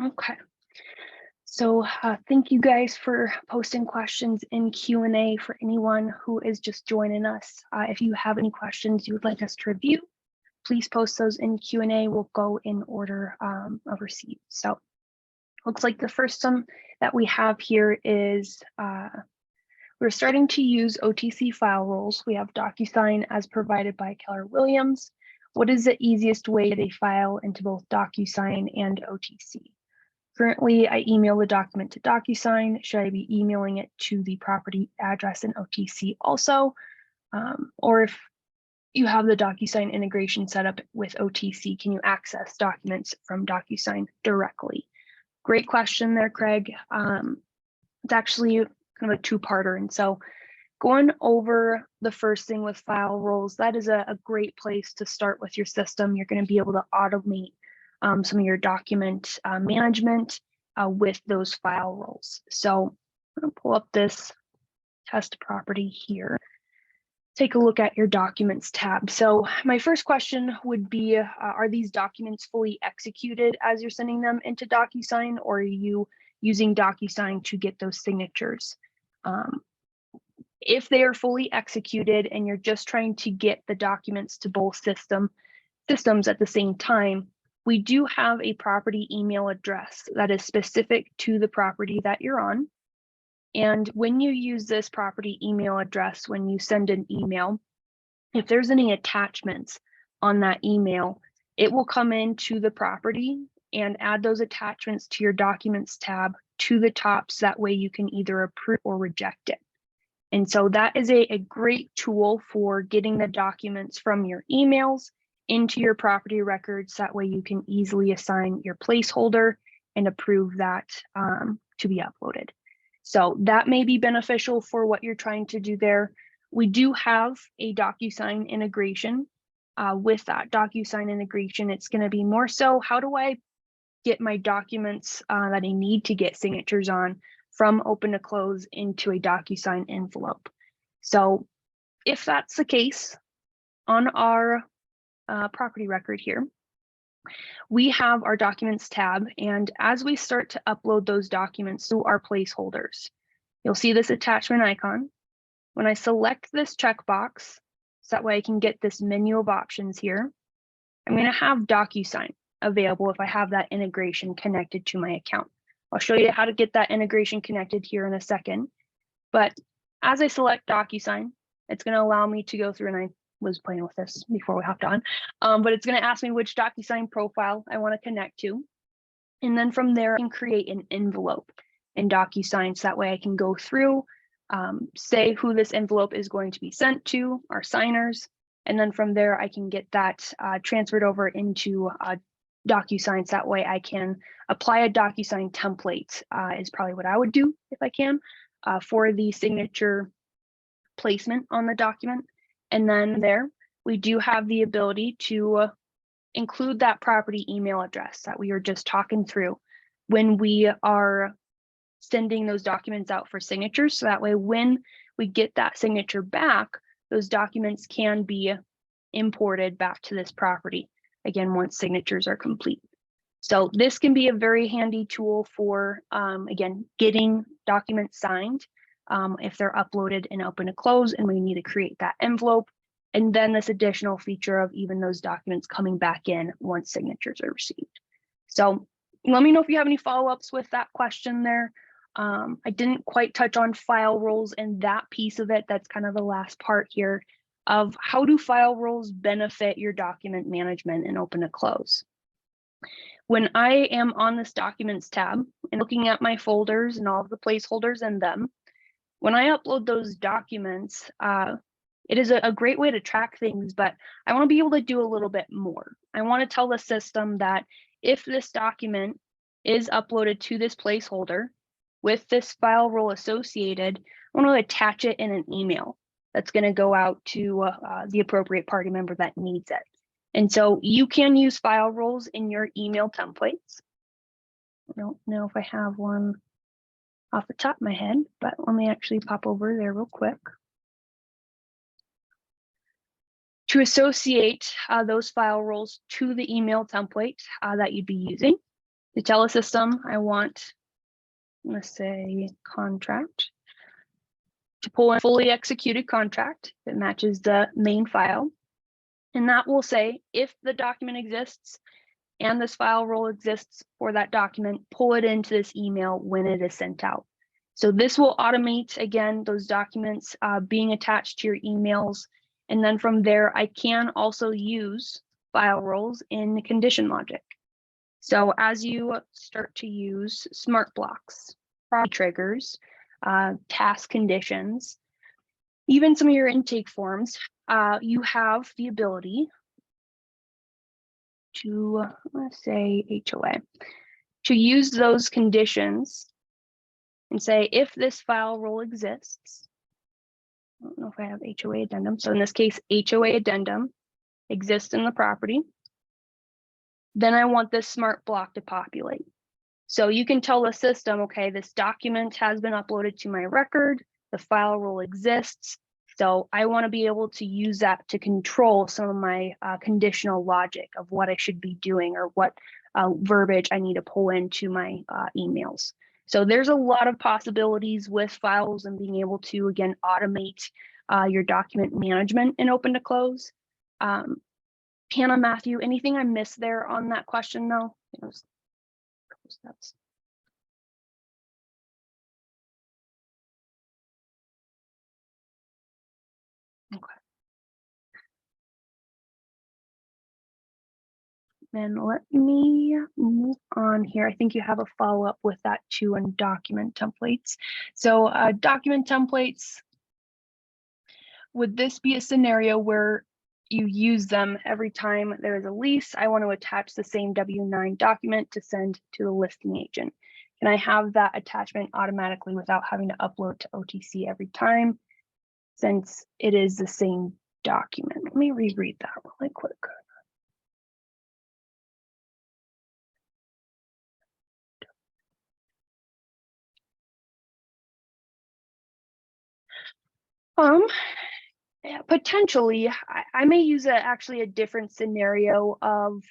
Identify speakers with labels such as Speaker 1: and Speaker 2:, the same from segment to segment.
Speaker 1: Okay. So thank you guys for posting questions in Q&A for anyone who is just joining us. If you have any questions you would like us to review, please post those in Q&A. We'll go in order of receipt. So looks like the first one that we have here is we're starting to use OTC file roles. We have DocuSign as provided by Keller Williams. What is the easiest way to get a file into both DocuSign and OTC? Currently, I email the document to DocuSign. Should I be emailing it to the property address in OTC also? Or if you have the DocuSign integration set up with OTC, can you access documents from DocuSign directly? Great question there, Craig. It's actually kind of a two-parter. And so going over the first thing with file roles, that is a great place to start with your system. You're going to be able to automate some of your document management with those file roles. So I'm going to pull up this test property here. Take a look at your documents tab. So my first question would be, are these documents fully executed as you're sending them into DocuSign, or are you using DocuSign to get those signatures? If they are fully executed and you're just trying to get the documents to both systems at the same time, we do have a property email address that is specific to the property that you're on. And when you use this property email address, when you send an email, if there's any attachments on that email, it will come into the property and add those attachments to your documents tab to the top, so that way you can either approve or reject it. And so that is a great tool for getting the documents from your emails into your property records. That way you can easily assign your placeholder and approve that to be uploaded. So that may be beneficial for what you're trying to do there. We do have a DocuSign integration. With that DocuSign integration, it's going to be more so, how do I get my documents that I need to get signatures on from open to close into a DocuSign envelope? So if that's the case, on our property record here, we have our documents tab, and as we start to upload those documents to our placeholders, you'll see this attachment icon. When I select this checkbox, so that way I can get this menu of options here, I'm going to have DocuSign available if I have that integration connected to my account. I'll show you how to get that integration connected here in a second. But as I select DocuSign, it's going to allow me to go through, and I was playing with this before we hopped on, but it's going to ask me which DocuSign profile I want to connect to. And then from there, I can create an envelope in DocuSign, so that way I can go through, say who this envelope is going to be sent to, our signers, and then from there I can get that transferred over into DocuSign, so that way I can apply a DocuSign template is probably what I would do if I can for the signature placement on the document. And then there, we do have the ability to include that property email address that we were just talking through when we are sending those documents out for signatures. So that way, when we get that signature back, those documents can be imported back to this property, again, once signatures are complete. So this can be a very handy tool for, again, getting documents signed if they're uploaded in open to close and we need to create that envelope. And then this additional feature of even those documents coming back in once signatures are received. So let me know if you have any follow-ups with that question there. I didn't quite touch on file roles and that piece of it. That's kind of the last part here of how do file roles benefit your document management in open to close. When I am on this documents tab and looking at my folders and all of the placeholders in them, when I upload those documents, it is a great way to track things, but I want to be able to do a little bit more. I want to tell the system that if this document is uploaded to this placeholder with this file role associated, I want to attach it in an email that's going to go out to the appropriate party member that needs it. And so you can use file roles in your email templates. I don't know if I have one off the top of my head, but let me actually pop over there real quick. To associate those file roles to the email template that you'd be using, To tell a system I want, let's say, contract, to pull in a fully executed contract that matches the main file. And that will say if the document exists and this file role exists for that document, pull it into this email when it is sent out. So this will automate, again, those documents being attached to your emails. And then from there, I can also use file roles in the condition logic. So as you start to use smart blocks, project triggers, task conditions, even some of your intake forms, you have the ability to, let's say, HOA, to use those conditions and say, if this file role exists, I don't know if I have HOA addendum. So in this case, HOA addendum exists in the property. Then I want this smart block to populate. So you can tell the system, okay, this document has been uploaded to my record, the file role exists. So I want to be able to use that to control some of my conditional logic of what I should be doing or what verbiage I need to pull into my emails. So there's a lot of possibilities with files and being able to, again, automate your document management in open to close. Hannah, Matthew, anything I missed there on that question though? Steps. Okay. Then let me move on here. I think you have a follow-up with that too on document templates. So document templates, would this be a scenario where you use them every time there is a lease? I want to attach the same W-9 document to send to the listing agent. Can I have that attachment automatically without having to upload to OTC every time, since it is the same document? Let me reread that really quick. Yeah, potentially. I may use actually a different scenario of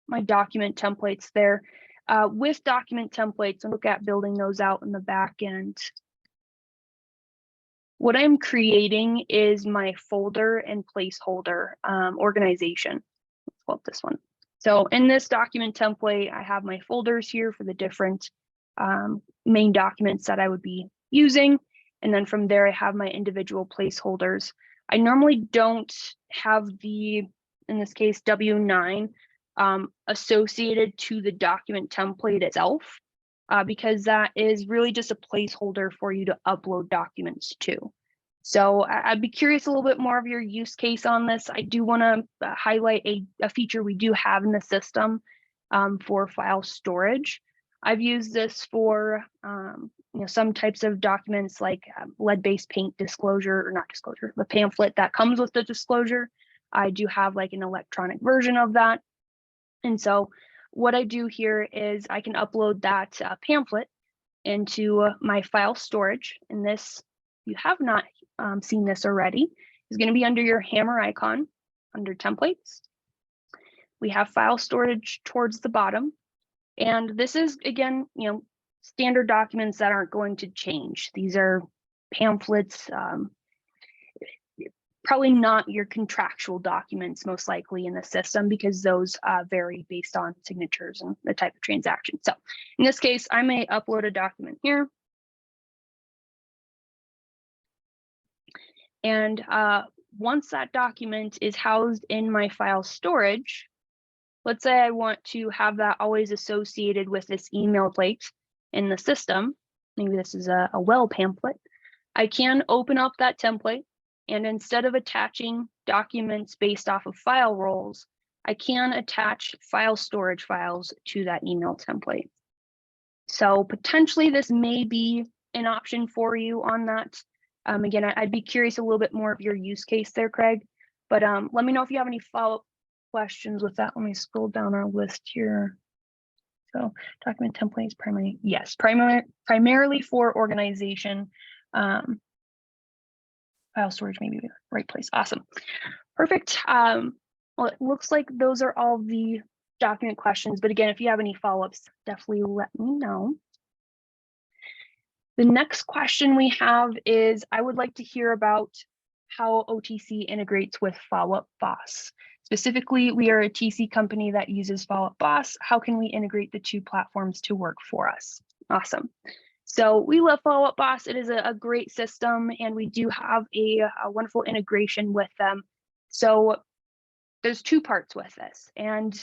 Speaker 1: my document templates there. With document templates, and look at building those out in the back end. What I'm creating is my folder and placeholder organization. Let's call it this one. So in this document template, I have my folders here for the different main documents that I would be using. And then from there, I have my individual placeholders. I normally don't have the, in this case, W-9 associated to the document template itself, because that is really just a placeholder for you to upload documents to. So I'd be curious a little bit more of your use case on this. I do want to highlight a feature we do have in the system for file storage. I've used this for some types of documents like lead-based paint disclosure, or not disclosure, the pamphlet that comes with the disclosure. I do have like an electronic version of that. And so what I do here is I can upload that pamphlet into my file storage. And this, if you have not seen this already, is going to be under your hammer icon under templates. We have file storage towards the bottom. And this is, again, standard documents that aren't going to change. These are pamphlets, probably not your contractual documents most likely in the system, because those vary based on signatures and the type of transaction. So in this case, I may upload a document here. And once that document is housed in my file storage, let's say I want to have that always associated with this email plate in the system. Maybe this is a well pamphlet. I can open up that template, and instead of attaching documents based off of file roles, I can attach file storage files to that email template. So potentially this may be an option for you on that. Again, I'd be curious a little bit more of your use case there, Craig, but let me know if you have any follow-up questions with that. Let me scroll down our list here. So document templates primarily, yes, primarily for organization. File storage may be the right place. Awesome. Perfect. Well, it looks like those are all the document questions. But again, if you have any follow-ups, definitely let me know. The next question we have is, I would like to hear about how OTC integrates with Follow Up Boss. Specifically, we are a TC company that uses Follow Up Boss. How can we integrate the two platforms to work for us? Awesome. So we love Follow Up Boss. It is a great system, and we do have a wonderful integration with them. So there's two parts with this. And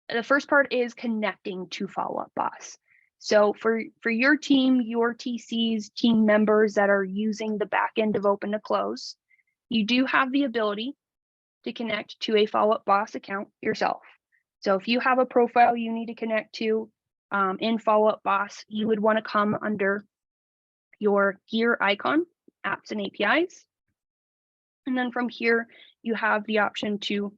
Speaker 1: the first part is connecting to Follow Up Boss. So for your team, your TCs, team members that are using the back end of Open to Close, you do have the ability to connect to a Follow Up Boss account yourself. So if you have a profile you need to connect to in Follow Up Boss, you would want to come under your gear icon, apps and APIs. And then from here, you have the option to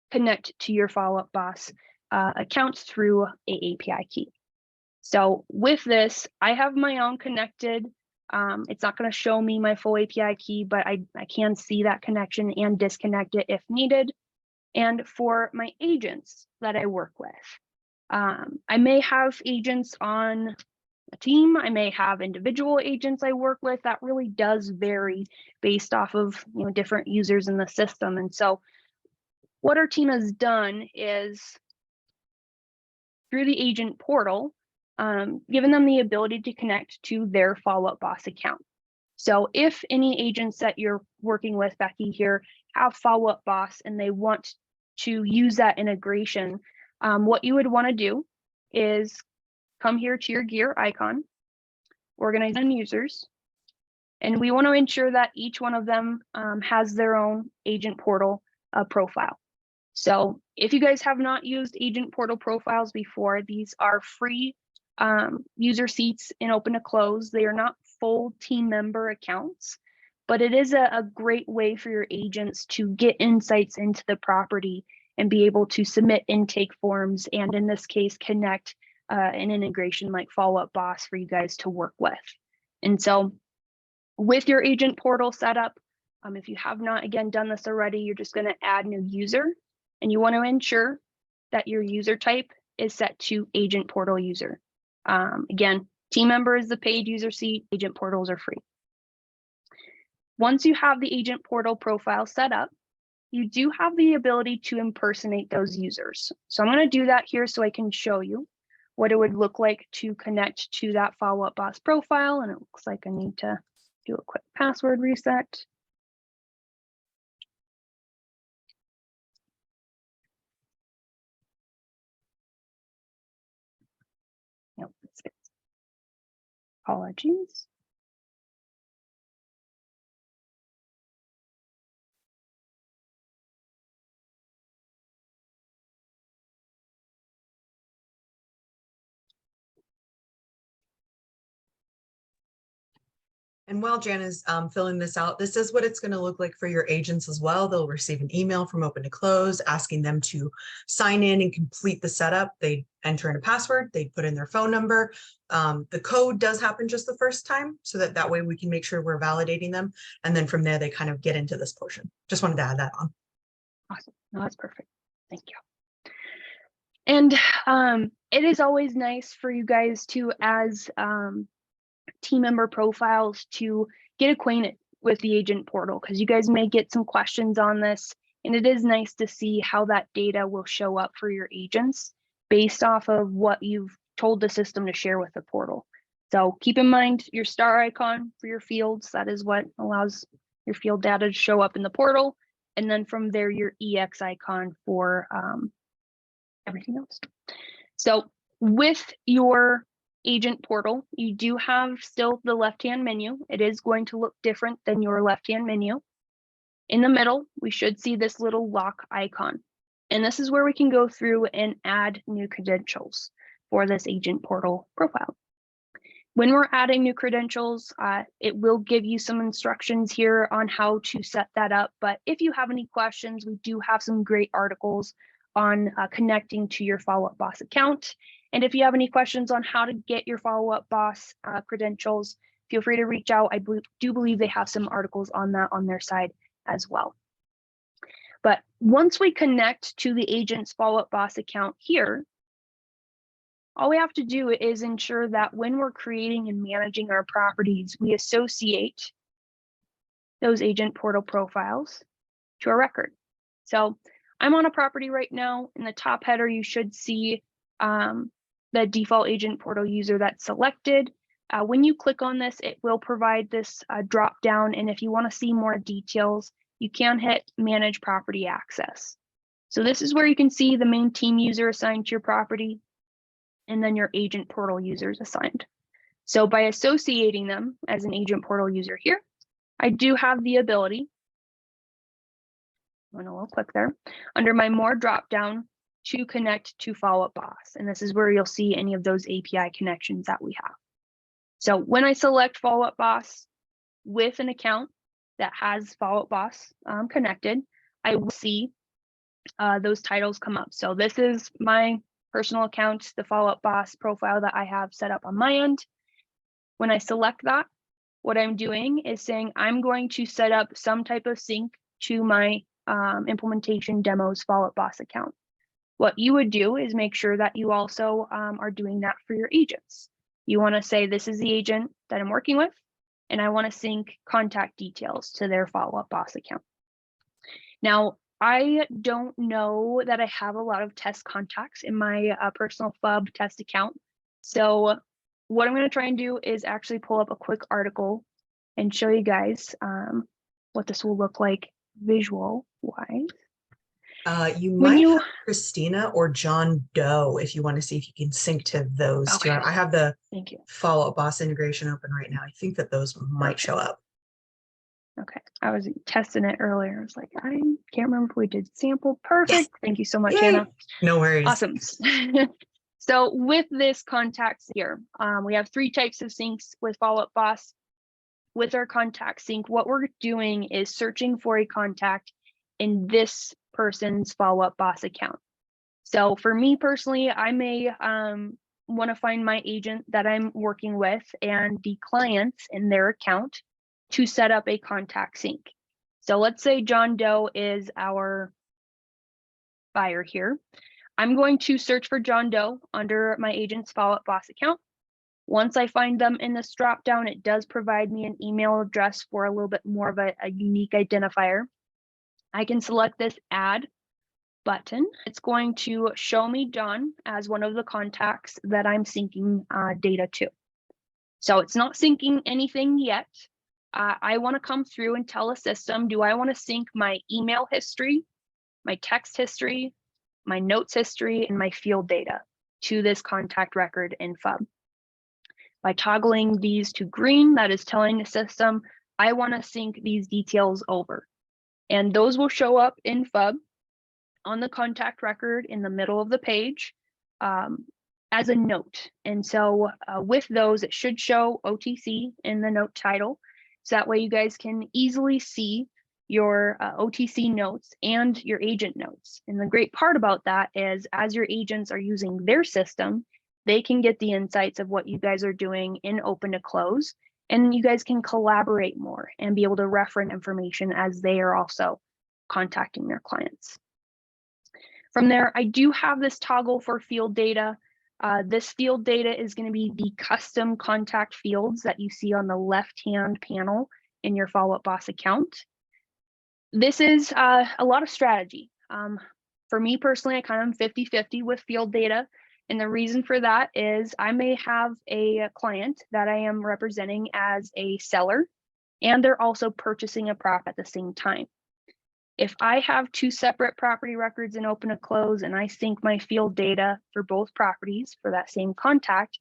Speaker 1: connect to your Follow Up Boss accounts through a API key. So with this, I have my own connected. It's not going to show me my full API key, but I can see that connection and disconnect it if needed. And for my agents that I work with, I may have agents on a team. I may have individual agents I work with. That really does vary based off of different users in the system. And so what our team has done is, through the agent portal, given them the ability to connect to their Follow Up Boss account. So if any agents that you're working with, Becky, here, have Follow Up Boss and they want to use that integration, what you would want to do is come here to your gear icon, organize on users, and we want to ensure that each one of them has their own agent portal profile. So if you guys have not used agent portal profiles before, these are free user seats in Open to Close. They are not full team member accounts, but it is a great way for your agents to get insights into the property and be able to submit intake forms, and in this case, connect an integration like Follow Up Boss for you guys to work with. And so with your agent portal setup, if you have not, again, done this already, you're just going to add new user, and you want to ensure that your user type is set to agent portal user. Again, team member is the paid user seat, agent portals are free. Once you have the agent portal profile set up, you do have the ability to impersonate those users. So I'm going to do that here so I can show you what it would look like to connect to that Follow Up Boss profile. And it looks like I need to do a quick password reset. Nope, that's it. Apologies.
Speaker 2: And while Jan is filling this out, this is what it's going to look like for your agents as well. They'll receive an email from Open to Close asking them to sign in and complete the setup. They enter in a password, they put in their phone number. The code does happen just the first time, so that way we can make sure we're validating them. And then from there, they kind of get into this portion. Just wanted to add that on.
Speaker 1: Awesome. No, that's perfect. Thank you. And it is always nice for you guys to, as team member profiles, to get acquainted with the agent portal, because you guys may get some questions on this, and it is nice to see how that data will show up for your agents based off of what you've told the system to share with the portal. So keep in mind your star icon for your fields. That is what allows your field data to show up in the portal, and then from there your EX icon for everything else. So with your agent portal, you do have still the left-hand menu. It is going to look different than your left-hand menu. In the middle, we should see this little lock icon. And this is where we can go through and add new credentials for this agent portal profile. When we're adding new credentials, it will give you some instructions here on how to set that up. But if you have any questions, we do have some great articles on connecting to your Follow Up Boss account. And if you have any questions on how to get your Follow Up Boss credentials, feel free to reach out. I do believe they have some articles on that on their side as well. But once we connect to the agent's Follow-Up Boss account here, all we have to do is ensure that when we're creating and managing our properties, we associate those agent portal profiles to a record. So I'm on a property right now. In the top header, you should see the default agent portal user that's selected. When you click on this, it will provide this drop down. And if you want to see more details, you can hit Manage Property Access. So this is where you can see the main team user assigned to your property, and then your agent portal users assigned. So by associating them as an agent portal user here, I do have the ability, I'm gonna click there, under my More dropdown to connect to Follow-Up Boss. And this is where you'll see any of those API connections that we have. So when I select Follow-Up Boss with an account that has Follow-Up Boss connected, I will see those titles come up. So this is my personal account, the Follow-Up Boss profile that I have set up on my end. When I select that, what I'm doing is saying I'm going to set up some type of sync to my implementation demos Follow-Up Boss account. What you would do is make sure that you also are doing that for your agents. You want to say, this is the agent that I'm working with, and I want to sync contact details to their Follow-Up Boss account. Now, I don't know that I have a lot of test contacts in my personal FUB test account. So what I'm going to try and do is actually pull up a quick article and show you guys what this will look like visual wise.
Speaker 2: You might have Christina or John Doe if you want to see if you can sync to those two. I have the Follow-Up Boss integration open right now. I think that those might show up. Okay,
Speaker 1: I was testing it earlier. I was like, I can't remember if we did sample. Perfect. Yes. Thank you so much, Hannah.
Speaker 2: No worries.
Speaker 1: Awesome. So with this contacts here, we have 3 types of syncs with Follow-Up Boss. With our contact sync, what we're doing is searching for a contact in this person's Follow-Up Boss account. So for me personally, I may want to find my agent that I'm working with and the clients in their account to set up a contact sync. So let's say John Doe is our buyer here. I'm going to search for John Doe under my agent's Follow-Up Boss account. Once I find them in this dropdown, it does provide me an email address for a little bit more of a unique identifier. I can select this Add button. It's going to show me John as one of the contacts that I'm syncing data to. So it's not syncing anything yet. I want to come through and tell a system, do I want to sync my email history, my text history, my notes history, and my field data to this contact record in FUB? By toggling these to green, that is telling the system, I want to sync these details over. And those will show up in FUB on the contact record in the middle of the page as a note. And so with those, it should show OTC in the note title. So that way you guys can easily see your OTC notes and your agent notes. And the great part about that is as your agents are using their system, they can get the insights of what you guys are doing in open to close, and you guys can collaborate more and be able to reference information as they are also contacting their clients. From there, I do have this toggle for field data. This field data is going to be the custom contact fields that you see on the left-hand panel in your Follow-Up Boss account. This is a lot of strategy. For me personally, I kind of am 50-50 with field data. And the reason for that is I may have a client that I am representing as a seller, and they're also purchasing a prop at the same time. If I have 2 separate property records in open to close and I sync my field data for both properties for that same contact,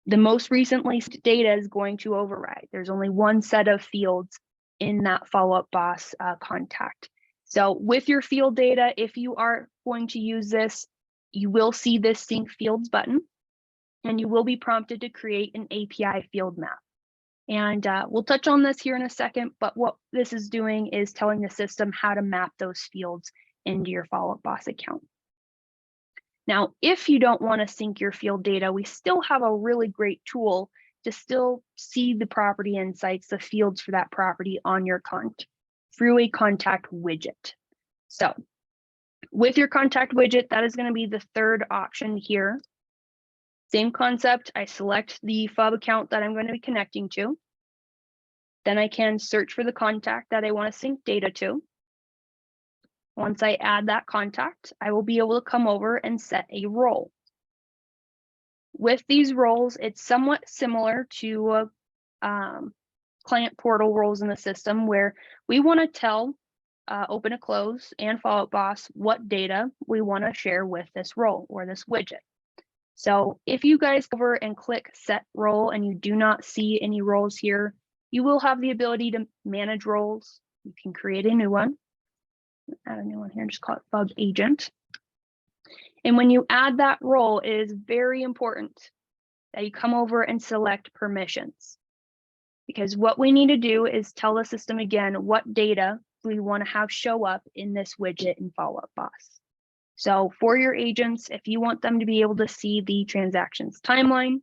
Speaker 1: the most recently data is going to override. There's only one set of fields in that Follow-Up Boss contact. So with your field data, if you are going to use this, you will see this sync fields button, and you will be prompted to create an API field map. And we'll touch on this here in a second, but what this is doing is telling the system how to map those fields into your Follow-Up Boss account. Now, if you don't want to sync your field data, we still have a really great tool to still see the property insights, the fields for that property on your account through a contact widget. So with your contact widget, that is going to be the third option here. Same concept. I select the FUB account that I'm going to be connecting to. Then I can search for the contact that I want to sync data to. Once I add that contact, I will be able to come over and set a role. With these roles, it's somewhat similar to client portal roles in the system, where we want to tell Open to Close and Follow Up Boss what data we want to share with this role or this widget. So if you guys go over and click Set Role and you do not see any roles here, you will have the ability to manage roles. You can create a new one. Add a new one here, just call it FUB Agent. And when you add that role, it is very important that you come over and select permissions, because what we need to do is tell the system again what data we want to have show up in this widget in Follow Up Boss. So for your agents, if you want them to be able to see the transactions timeline,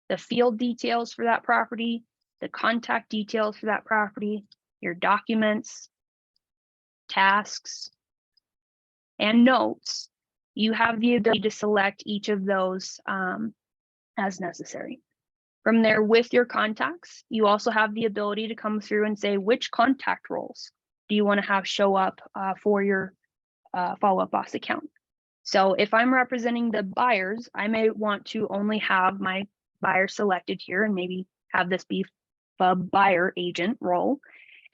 Speaker 1: the field details for that property, the contact details for that property, your documents, tasks, and notes, you have the ability to select each of those as necessary. From there, with your contacts, you also have the ability to come through and say which contact roles do you want to have show up for your Follow Up Boss account. So if I'm representing the buyers, I may want to only have my buyer selected here and maybe have this be FUB buyer agent role,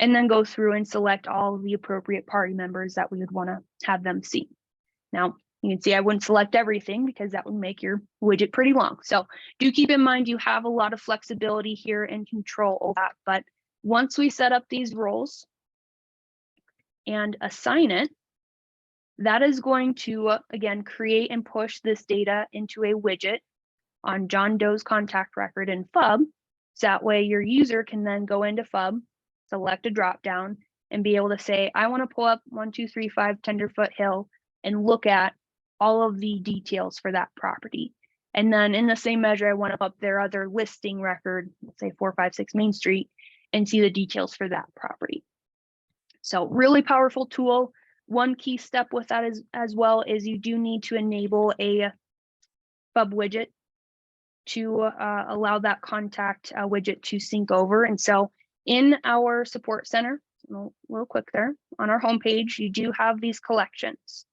Speaker 1: and then go through and select all of the appropriate party members that we would want to have them see. Now, you can see I wouldn't select everything because that would make your widget pretty long. So do keep in mind you have a lot of flexibility here and control over that. But once we set up these roles and assign it, that is going to, again, create and push this data into a widget on John Doe's contact record in FUB. So that way your user can then go into FUB, select a dropdown, and be able to say, I want to pull up 1235 Tenderfoot Hill and look at all of the details for that property. And then in the same measure, I want to pull up their other listing record, let's say 456 Main Street, and see the details for that property. So really powerful tool. One key step with that is, as well, is you do need to enable a FUB widget to allow that contact widget to sync over. And so in our support center, real quick there, on our homepage, you do have these collections.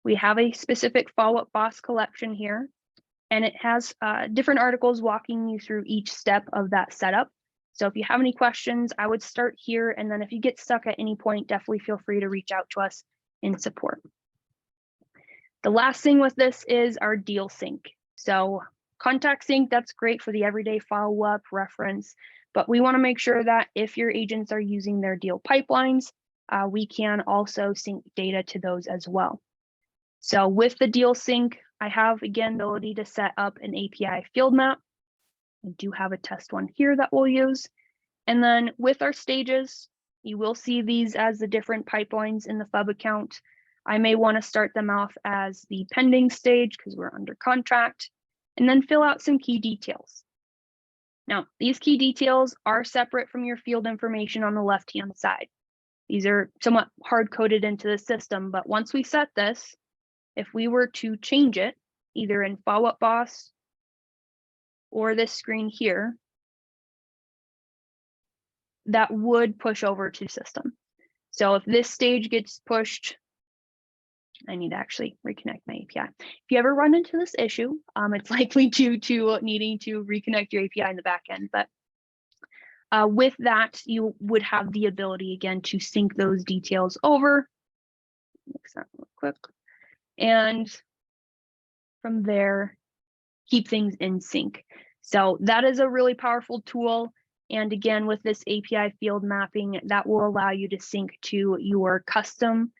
Speaker 1: We have a specific Follow Up Boss collection here, and it has different articles walking you through each step of that setup. So if you have any questions, I would start here. And then if you get stuck at any point, definitely feel free to reach out to us in support. The last thing with this is our deal sync. So contact sync, that's great for the everyday follow-up reference, but we want to make sure that if your agents are using their deal pipelines, we can also sync data to those as well. So with the deal sync, I have, again, the ability to set up an API field map. I do have a test one here that we'll use. And then with our stages, you will see these as the different pipelines in the FUB account. I may want to start them off as the pending stage because we're under contract, and then fill out some key details. Now, these key details are separate from your field information on the left-hand side. These are somewhat hard-coded into the system, but once we set this, if we were to change it, either in Follow Up Boss or this screen here, that would push over to system. So if this stage gets pushed, I need to actually reconnect my API. If you ever run into this issue, it's likely due to needing to reconnect your API in the back end. But with that, you would have the ability, again, to sync those details over. Mix that real quick. And from there, keep things in sync. So that is a really powerful tool. And again, with this API field mapping, that will allow you to sync to your custom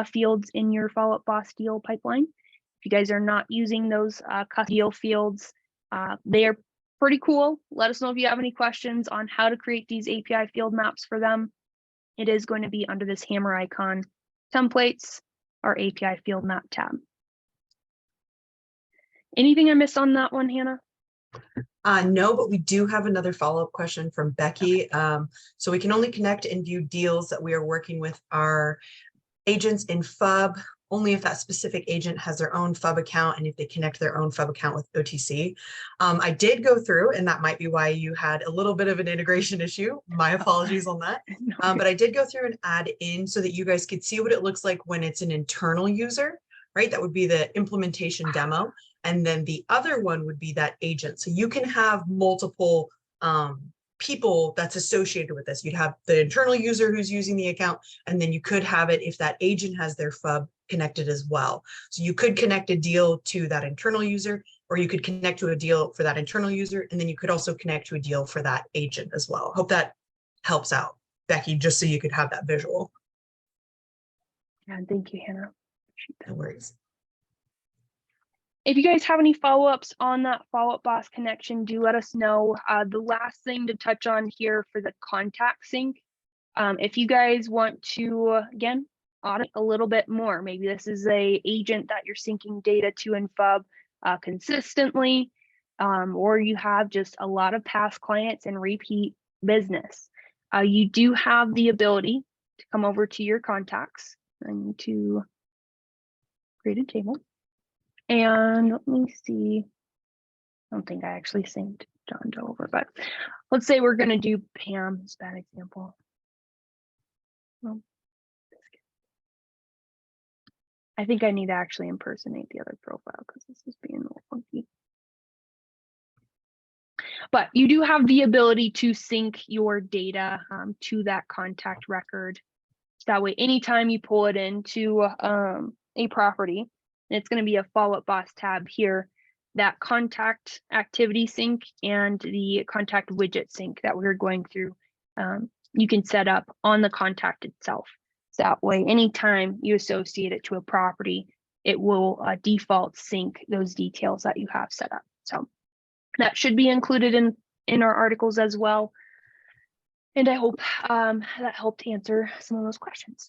Speaker 1: fields in your Follow Up Boss deal pipeline. If you guys are not using those custom deal fields, they are pretty cool. Let us know if you have any questions on how to create these API field maps for them. It is going to be under this hammer icon, templates, our API field map tab. Anything I missed on that one, Hannah?
Speaker 2: No, but we do have another follow-up question from Becky. So we can only connect and view deals that we are working with our agents in FUB only if that specific agent has their own FUB account and if they connect their own FUB account with OTC. I did go through, and that might be why you had a little bit of an integration issue. My apologies on that. But I did go through and add in so that you guys could see what it looks like when it's an internal user, right? That would be the implementation demo. And then the other one would be that agent. So you can have multiple people that's associated with this. You'd have the internal user who's using the account, and then you could have it if that agent has their FUB connected as well. So you could connect a deal to that internal user, or you could connect to a deal for that internal user, and then you could also connect to a deal for that agent as well. Hope that helps out, Becky, just so you could have that visual.
Speaker 1: Yeah, thank you, Hannah.
Speaker 2: No worries.
Speaker 1: If you guys have any follow-ups on that follow-up boss connection, do let us know. The last thing to touch on here for the contact sync, if you guys want to, again, audit a little bit more, maybe this is a agent that you're syncing data to in FUB consistently, or you have just a lot of past clients and repeat business. You do have the ability to come over to your contacts. I need to create a table. And let me see, I don't think I actually synced John Doe over, but let's say we're going to do Pam, it's a bad example. Well, I think I need to actually impersonate the other profile because this is being a little funky. But you do have the ability to sync your data to that contact record. So that way, anytime you pull it into a property, and it's going to be a follow-up boss tab here, that contact activity sync and the contact widget sync that we're going through, you can set up on the contact itself. So that way, anytime you associate it to a property, it will default sync those details that you have set up. So that should be included in our articles as well. And I hope that helped answer some of those questions.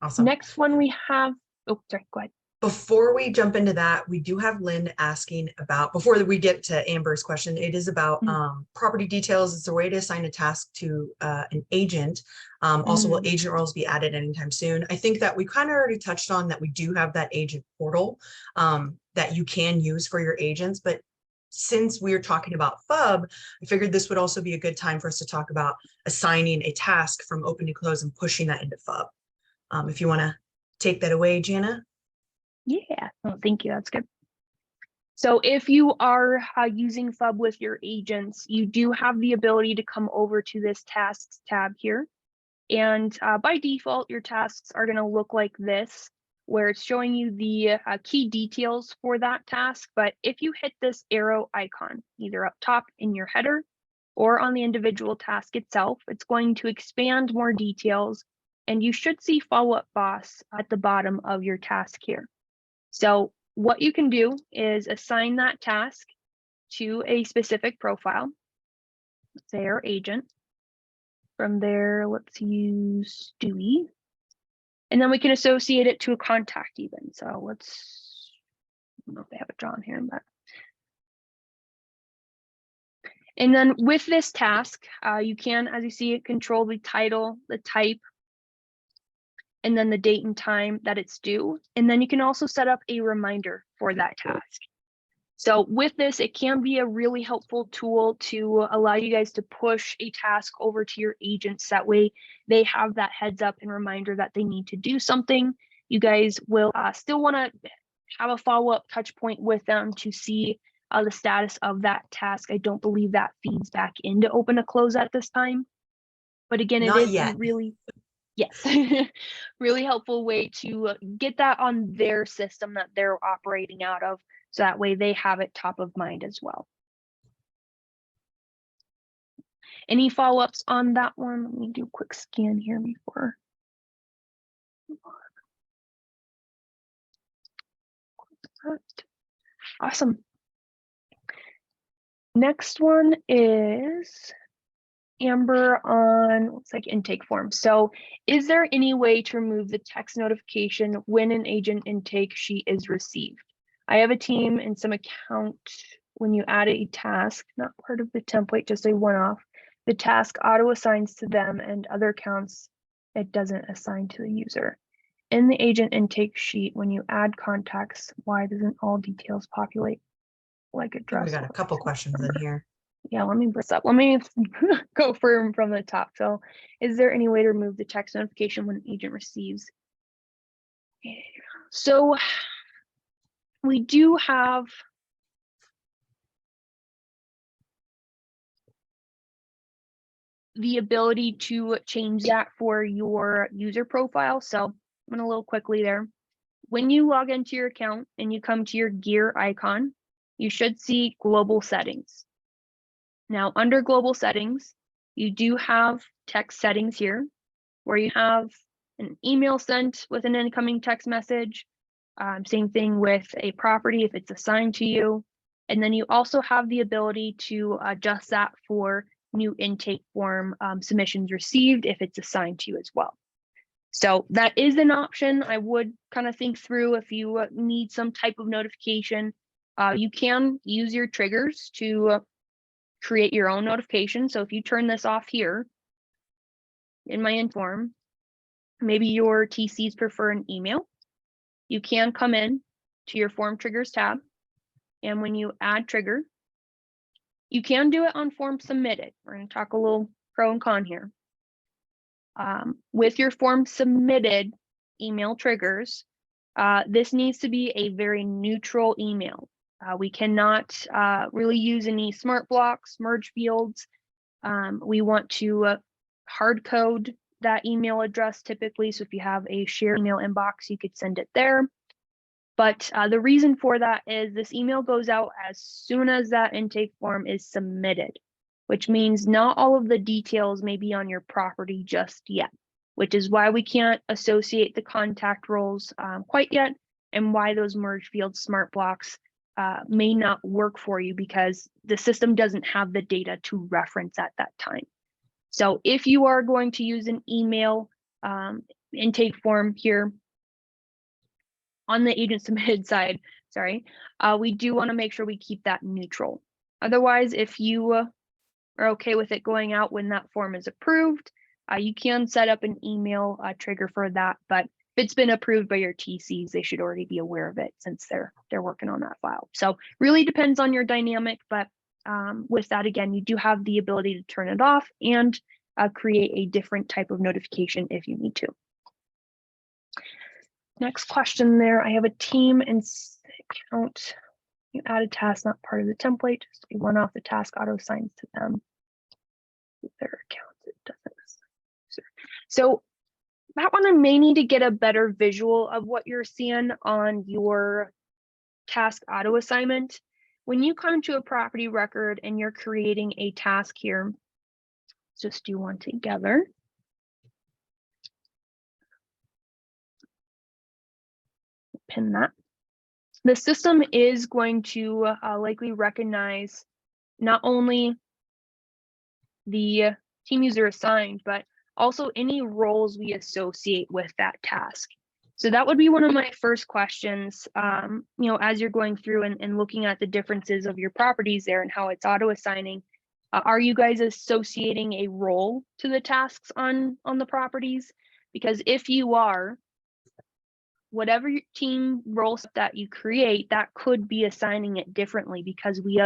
Speaker 2: Awesome.
Speaker 1: Next one we have, oh, sorry, go ahead.
Speaker 2: Before we jump into that, we do have Lynn asking about, before we get to Amber's question, it is about property details. It's a way to assign a task to an agent. Also, will agent roles be added anytime soon? I think that we kind of already touched on that we do have that agent portal that you can use for your agents. But since we're talking about FUB, I figured this would also be a good time for us to talk about assigning a task from open to close and pushing that into FUB. If you want to take that away, Jana.
Speaker 1: Yeah, oh, thank you. That's good. So if you are using FUB with your agents, you do have the ability to come over to this tasks tab here. And by default, your tasks are going to look like this, where it's showing you the key details for that task. But if you hit this arrow icon, either up top in your header or on the individual task itself, it's going to expand more details. And you should see follow-up boss at the bottom of your task here. So what you can do is assign that task to a specific profile, let's say our agent. From there, let's use Stewie. And then we can associate it to a contact even. So let's, I don't know if they have a John here, but. And then with this task, you can, as you see, control the title, the type, and then the date and time that it's due. And then you can also set up a reminder for that task. So with this, it can be a really helpful tool to allow you guys to push a task over to your agents. That way they have that heads up and reminder that they need to do something. You guys will still want to have a follow-up touch point with them to see the status of that task. I don't believe that feeds back into open to close at this time. But again, it is a really, yes, really helpful way to get that on their system that they're operating out of. So that way they have it top of mind as well. Any follow-ups on that one? Let me do a quick scan here before. Awesome. Next one is Amber on, looks like intake form. So is there any way to remove the text notification when an agent intake sheet is received? I have a team and some account. When you add a task, not part of the template, just a one-off, the task auto assigns to them and other accounts it doesn't assign to the user. In the agent intake sheet, when you add contacts, why doesn't all details populate like address?
Speaker 2: We got a couple questions in here.
Speaker 1: Yeah, let me bring this up. Let me go from the top. So, is there any way to remove the text notification when an agent receives? So, we do have the ability to change that for your user profile. So, I'm going to a little quickly there. When you log into your account and you come to your gear icon, you should see global settings. Now, under global settings, you do have text settings here where you have an email sent with an incoming text message. Same thing with a property if it's assigned to you. And then you also have the ability to adjust that for new intake form submissions received if it's assigned to you as well. So that is an option. I would kind of think through if you need some type of notification. You can use your triggers to create your own notification. So if you turn this off here in my inform, maybe your TCs prefer an email, you can come in to your form triggers tab. And when you add trigger, you can do it on form submitted. We're going to talk a little pro and con here. With your form submitted email triggers, this needs to be a very neutral email. We cannot really use any smart blocks, merge fields. We want to hard code that email address typically. So if you have a shared email inbox, you could send it there. But the reason for that is this email goes out as soon as that intake form is submitted, which means not all of the details may be on your property just yet, which is why we can't associate the contact roles quite yet, and why those merge field smart blocks may not work for you because the system doesn't have the data to reference at that time. So if you are going to use an email intake form here on the agent submitted side, we do want to make sure we keep that neutral. Otherwise, if you are okay with it going out when that form is approved, you can set up an email trigger for that. But if it's been approved by your TCs, they should already be aware of it since they're working on that file. So really depends on your dynamic, but with that, again, you do have the ability to turn it off and create a different type of notification if you need to. Next question there, I have a team and account. You add a task not part of the template, just a one-off the task auto assigns to them. Their accounts, it doesn't. So that one I may need to get a better visual of what you're seeing on your task auto assignment. When you come to a property record and you're creating a task here, let's just do one together. Pin that. The system is going to likely recognize not only the team user assigned, but also any roles we associate with that task. So that would be one of my first questions, as you're going through and looking at the differences of your properties there and how it's auto assigning. Are you guys associating a role to the tasks on the properties? Because if you are, whatever your team roles that you create, that could be assigning it differently because we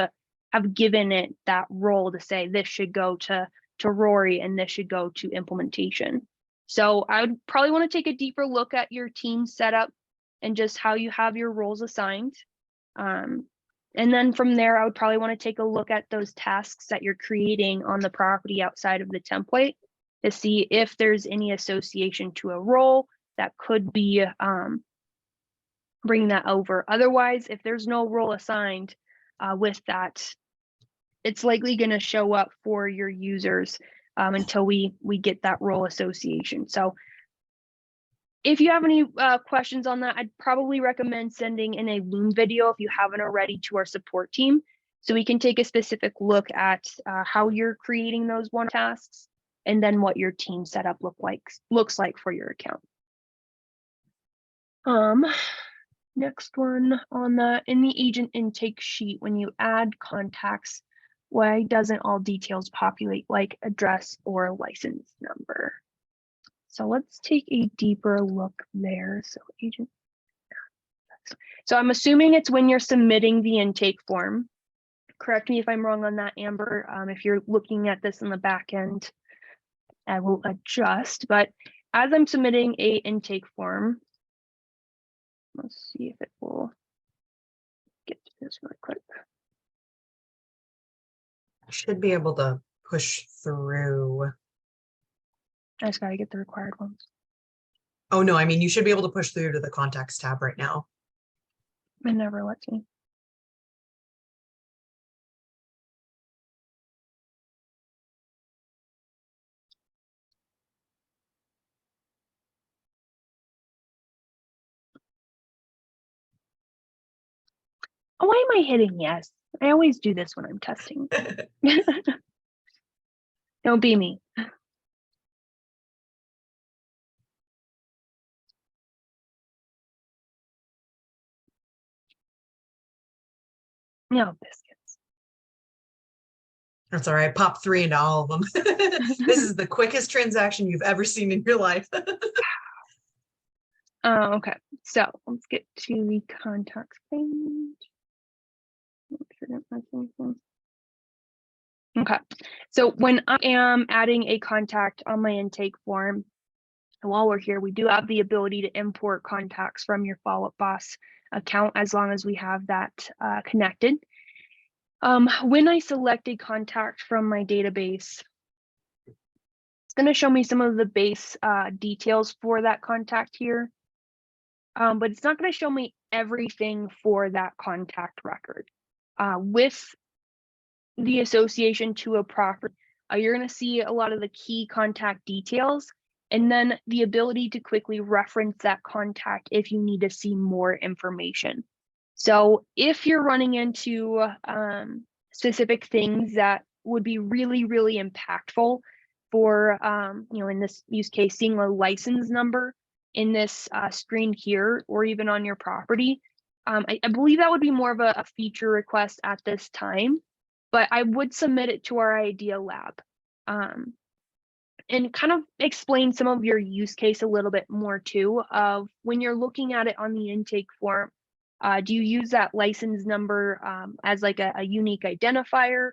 Speaker 1: have given it that role to say this should go to Rory and this should go to implementation. So I would probably want to take a deeper look at your team setup and just how you have your roles assigned. And then from there, I would probably want to take a look at those tasks that you're creating on the property outside of the template to see if there's any association to a role that could be bringing that over. Otherwise, if there's no role assigned with that, it's likely going to show up for your users until we get that role association. So if you have any questions on that, I'd probably recommend sending in a Loom video if you haven't already to our support team, so we can take a specific look at how you're creating those one tasks and then what your team setup looks like for your account. Next one on that, in the agent intake sheet, when you add contacts, why doesn't all details populate like address or license number? So let's take a deeper look there. So agent. So I'm assuming it's when you're submitting the intake form. Correct me if I'm wrong on that, Amber. If you're looking at this in the back end, I will adjust. But as I'm submitting a intake form, let's see if it will get to this really quick.
Speaker 2: I should be able to push through.
Speaker 1: I just gotta get the required ones.
Speaker 2: Oh, no, I mean, you should be able to push through to the contacts tab right now.
Speaker 1: It never lets me. Oh, why am I hitting yes? I always do this when I'm testing. Don't be me. No biscuits.
Speaker 2: That's all right. Pop 3 into all of them. This is the quickest transaction you've ever seen in your life.
Speaker 1: Okay, so let's get to the contacts page. Okay, so when I am adding a contact on my intake form, while we're here, we do have the ability to import contacts from your Follow Up Boss account as long as we have that connected. When I select a contact from my database, it's going to show me some of the base details for that contact here, but it's not going to show me everything for that contact record. With the association to a property, you're going to see a lot of the key contact details, and then the ability to quickly reference that contact if you need to see more information. So if you're running into specific things that would be really, really impactful for, in this use case, seeing a license number in this screen here, or even on your property, I believe that would be more of a feature request at this time, but I would submit it to our idea lab. And kind of explain some of your use case a little bit more too, of when you're looking at it on the intake form, do you use that license number as like a unique identifier?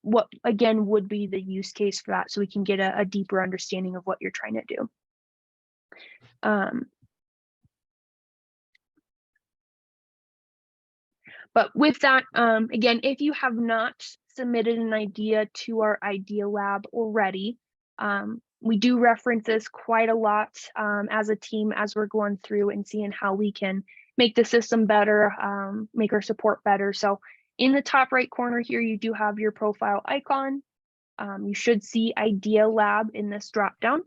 Speaker 1: What again would be the use case for that, so we can get a deeper understanding of what you're trying to do. But with that, again, if you have not submitted an idea to our idea lab already, we do reference this quite a lot as a team as we're going through and seeing how we can make the system better, make our support better. So in the top right corner here, you do have your profile icon. You should see Idea Lab in this dropdown.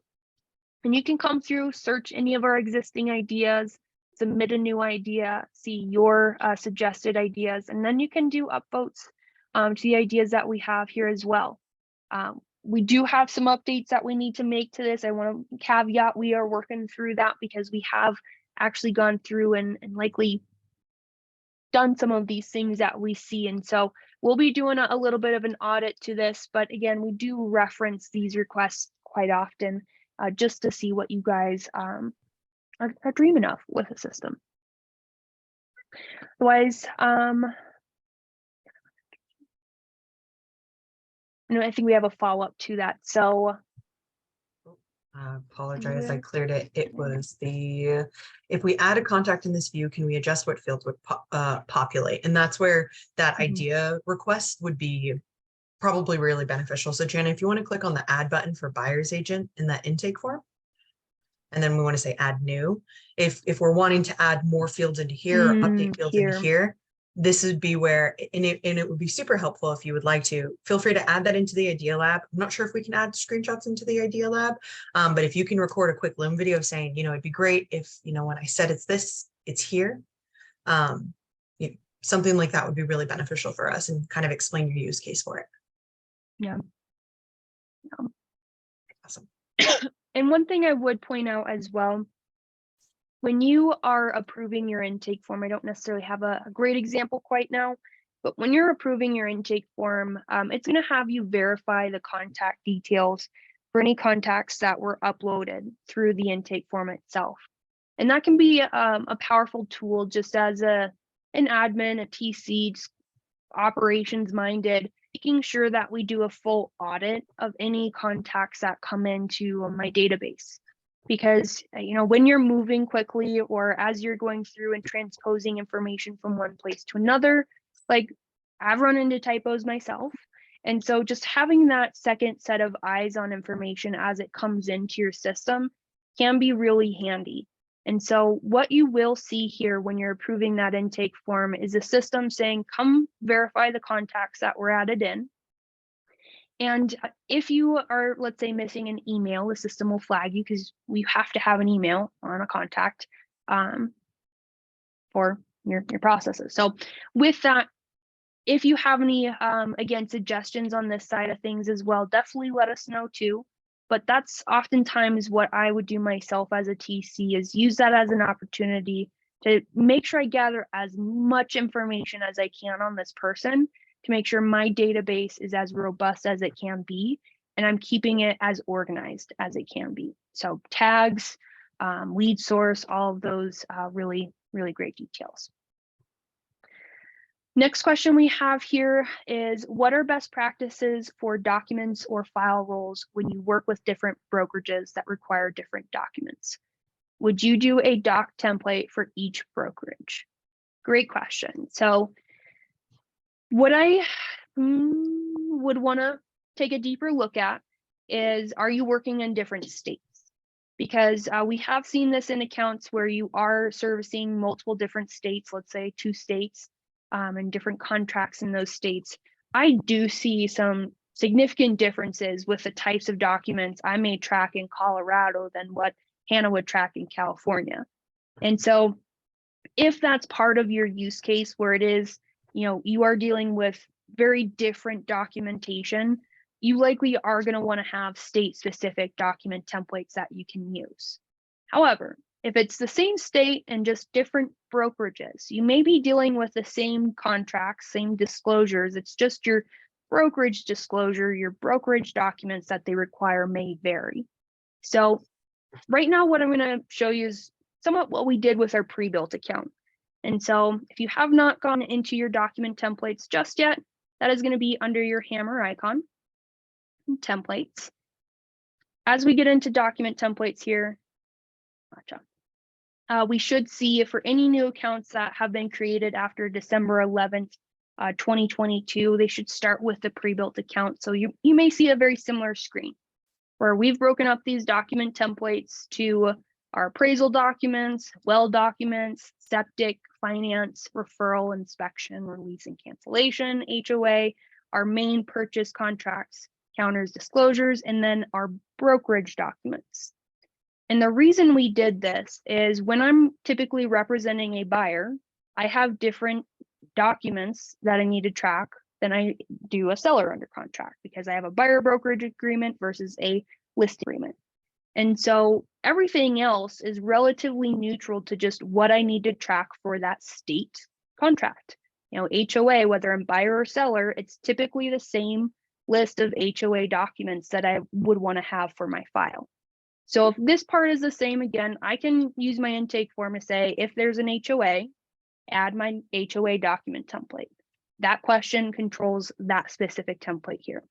Speaker 1: And you can come through, search any of our existing ideas, submit a new idea, see your suggested ideas, and then you can do upvotes to the ideas that we have here as well. We do have some updates that we need to make to this. I want to caveat, we are working through that because we have actually gone through and likely done some of these things that we see. And so we'll be doing a little bit of an audit to this, but again, we do reference these requests quite often just to see what you guys are dreaming of with the system. Otherwise, I think we have a follow-up to that. So
Speaker 2: I apologize, I cleared it. It was if we add a contact in this view, can we adjust what fields would populate? And that's where that idea request would be probably really beneficial. So Jana, if you want to click on the add button for buyer's agent in that intake form, and then we want to say add new. If we're wanting to add more fields into here, or update fields into here, this would be where, and it would be super helpful if you would like to, feel free to add that into the Idea Lab. I'm not sure if we can add screenshots into the Idea Lab, but if you can record a quick Loom video saying, it'd be great if, when I said it's this, it's here. Something like that would be really beneficial for us and kind of explain your use case for it.
Speaker 1: Yeah.
Speaker 2: Awesome.
Speaker 1: And one thing I would point out as well, when you are approving your intake form, I don't necessarily have a great example quite now, but when you're approving your intake form, it's going to have you verify the contact details for any contacts that were uploaded through the intake form itself. And that can be a powerful tool just as an admin, a TC, just operations minded, making sure that we do a full audit of any contacts that come into my database. Because, when you're moving quickly or as you're going through and transposing information from one place to another, like I've run into typos myself. And so just having that second set of eyes on information as it comes into your system can be really handy. And so what you will see here when you're approving that intake form is a system saying, come verify the contacts that were added in. And if you are, let's say, missing an email, the system will flag you because we have to have an email on a contact for your processes. So with that, if you have any, again, suggestions on this side of things as well, definitely let us know too. But that's oftentimes what I would do myself as a TC, is use that as an opportunity to make sure I gather as much information as I can on this person to make sure my database is as robust as it can be, and I'm keeping it as organized as it can be. So tags, lead source, all of those really, really great details. Next question we have here is, what are best practices for documents or file roles when you work with different brokerages that require different documents? Would you do a doc template for each brokerage? Great question. So what I would want to take a deeper look at is, are you working in different states? Because we have seen this in accounts where you are servicing multiple different states, let's say 2 states, and different contracts in those states. I do see some significant differences with the types of documents I may track in Colorado than what Hannah would track in California. And so if that's part of your use case where it is, you are dealing with very different documentation, you likely are going to want to have state-specific document templates that you can use. However, if it's the same state and just different brokerages, you may be dealing with the same contracts, same disclosures. It's just your brokerage disclosure, your brokerage documents that they require may vary. So right now, what I'm going to show you is somewhat what we did with our pre-built account. And so if you have not gone into your document templates just yet, that is going to be under your hammer icon, templates. As we get into document templates here, we should see, for any new accounts that have been created after December 11th, 2022, they should start with the pre-built account. So you may see a very similar screen where we've broken up these document templates to our appraisal documents, well documents, septic, finance, referral, inspection, release and cancellation, HOA, our main purchase contracts, counters, disclosures, and then our brokerage documents. And the reason we did this is, when I'm typically representing a buyer, I have different documents that I need to track than I do a seller under contract, because I have a buyer brokerage agreement versus a list agreement. And so everything else is relatively neutral to just what I need to track for that state contract. HOA, whether I'm buyer or seller, it's typically the same list of HOA documents that I would want to have for my file. So if this part is the same, again, I can use my intake form to say, if there's an HOA, add my HOA document template. That question controls that specific template here.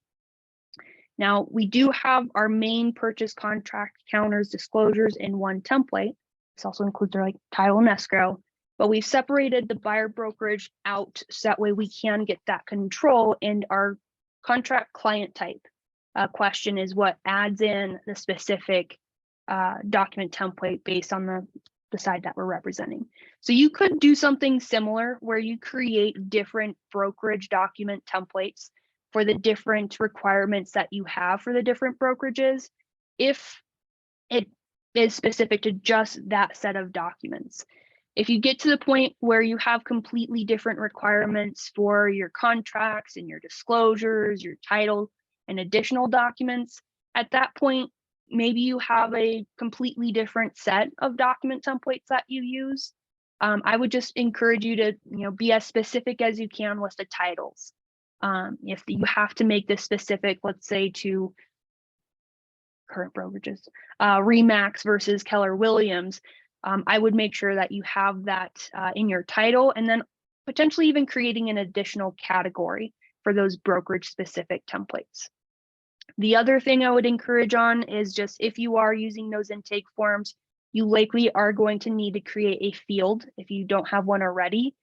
Speaker 1: Now, we do have our main purchase contract, counters, disclosures in one template. This also includes our title and escrow, but we've separated the buyer brokerage out so that way we can get that control, and our contract client type question is what adds in the specific document template based on the side that we're representing. So you could do something similar where you create different brokerage document templates for the different requirements that you have for the different brokerages, if it is specific to just that set of documents. If you get to the point where you have completely different requirements for your contracts and your disclosures, your title, and additional documents, at that point, maybe you have a completely different set of document templates that you use. I would just encourage you to be as specific as you can with the titles. If you have to make this specific, let's say to current brokerages, Remax versus Keller Williams, I would make sure that you have that in your title, and then potentially even creating an additional category for those brokerage specific templates. The other thing I would encourage on is just if you are using those intake forms, you likely are going to need to create a field if you don't have one already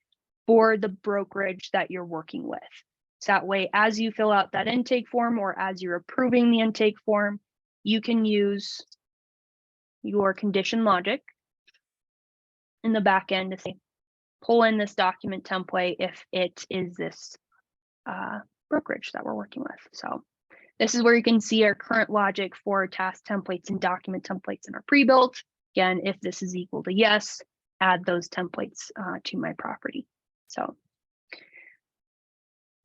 Speaker 1: for the brokerage that you're working with. So that way, as you fill out that intake form or as you're approving the intake form, you can use your condition logic in the back end to say, pull in this document template if it is this brokerage that we're working with. So this is where you can see our current logic for task templates and document templates in our pre-built. Again, if this is equal to yes, add those templates to my property. So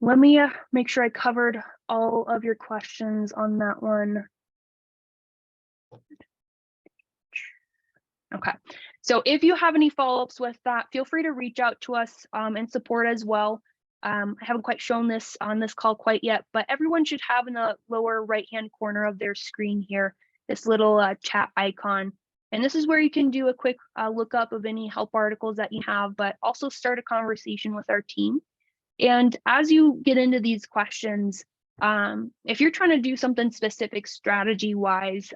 Speaker 1: let me make sure I covered all of your questions on that one. Okay, so if you have any follow-ups with that, feel free to reach out to us and support as well. I haven't quite shown this on this call quite yet, but everyone should have in the lower right-hand corner of their screen here, this little chat icon. And this is where you can do a quick lookup of any help articles that you have, but also start a conversation with our team. And as you get into these questions, if you're trying to do something specific strategy-wise,